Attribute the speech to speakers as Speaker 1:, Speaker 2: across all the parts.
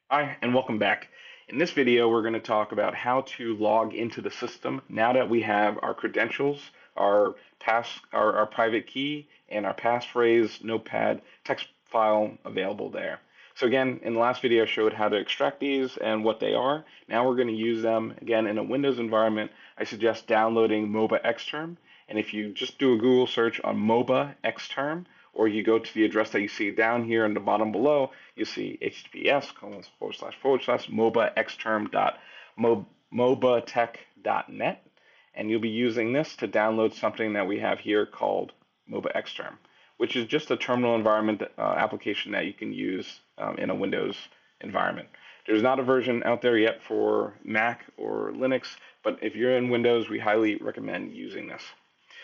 Speaker 1: Hi, and welcome back. In this video, we're going to talk about how to log into the system now that we have our credentials, our private key, and our passphrase notepad text file available there. So again, in the last video, I showed how to extract these and what they are. Now we're going to use them again in a Windows environment. I suggest downloading MOBA Xterm, and if you just do a Google search on MOBA Xterm, or you go to the address that you see down here in the bottom below, you see https://mobatech.mobatech.net, and you'll be using this to download something that we have here called MOBA Xterm, which is just a terminal environment application that you can use in a Windows environment. There's not a version out there yet for Mac or Linux, but if you're in Windows, we highly recommend using this.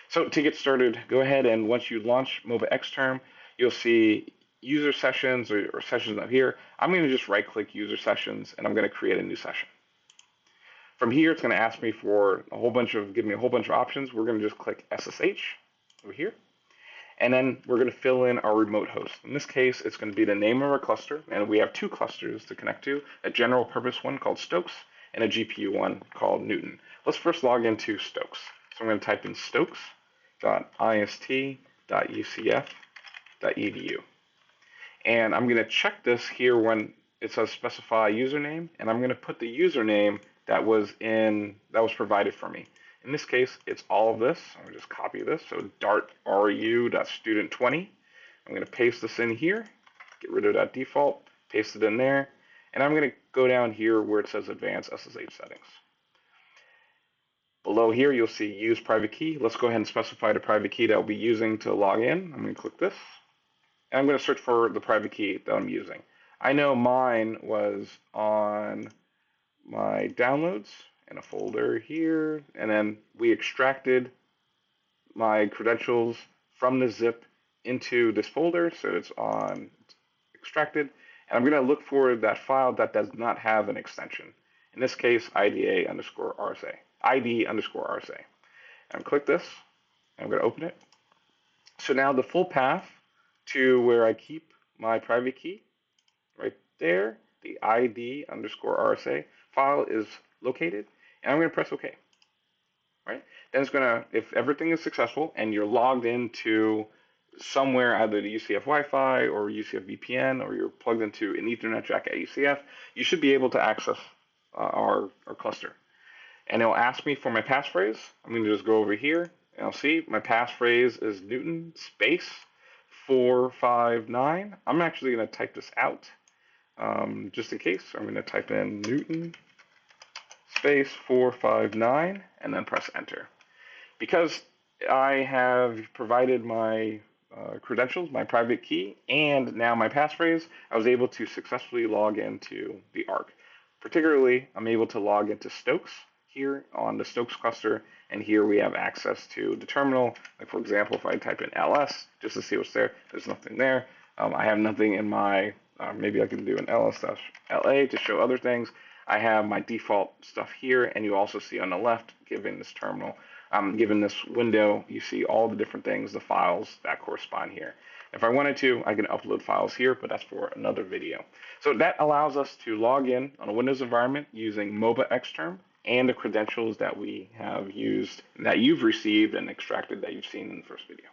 Speaker 1: So to get started, go ahead and once you launch MOBA Xterm, you'll see user sessions or sessions up here. I'm going to just right click user sessions and I'm going to create a new session. From here, it's going to ask me for give me a whole bunch of options. We're going to just click SSH over here. And then we're going to fill in our remote host. In this case, it's going to be the name of our cluster. And we have two clusters to connect to, a general purpose one called Stokes and a GPU one called Newton. Let's first log into Stokes. So I'm going to type in stokes.ist.ucf.edu. And I'm going to check this here when it says specify username, and I'm going to put the username that was provided for me. In this case, it's all of this. I'm going to just copy this. So dartru.student20. I'm going to paste this in here, get rid of that default, paste it in there, and I'm going to go down here where it says advanced SSH settings. Below here, you'll see use private key. Let's go ahead and specify the private key that we'll be using to log in. I'm going to click this, and I'm going to search for the private key that I'm using. I know mine was on my downloads in a folder here, and then we extracted my credentials from the zip into this folder, so it's extracted, and I'm going to look for that file that does not have an extension. In this case, ID_RSA. And click this, and I'm going to open it. So now the full path to where I keep my private key, right there, the ID_RSA file is located, and I'm going to press OK. Right? Then it's going to, if everything is successful and you're logged into somewhere, either the UCF Wi-Fi or UCF VPN, or you're plugged into an Ethernet jack at UCF, you should be able to access our cluster. And it'll ask me for my passphrase. I'm going to just go over here, and I'll see my passphrase is Newton space 459. I'm actually going to type this out just in case. So I'm going to type in Newton space 459 and then press enter. Because I have provided my credentials, my private key, and now my passphrase, I was able to successfully log into the ARC. Particularly, I'm able to log into Stokes here on the Stokes cluster, and here we have access to the terminal. Like for example, if I type in ls just to see what's there, there's nothing there. I have nothing in my, maybe I can do an ls-la to show other things. I have my default stuff here, and you also see on the left, given this terminal, given this window, you see all the different things, the files that correspond here. If I wanted to, I can upload files here, but that's for another video. So that allows us to log in on a Windows environment using MOBA Xterm and the credentials that we have used, that you've received and extracted that you've seen in the first video.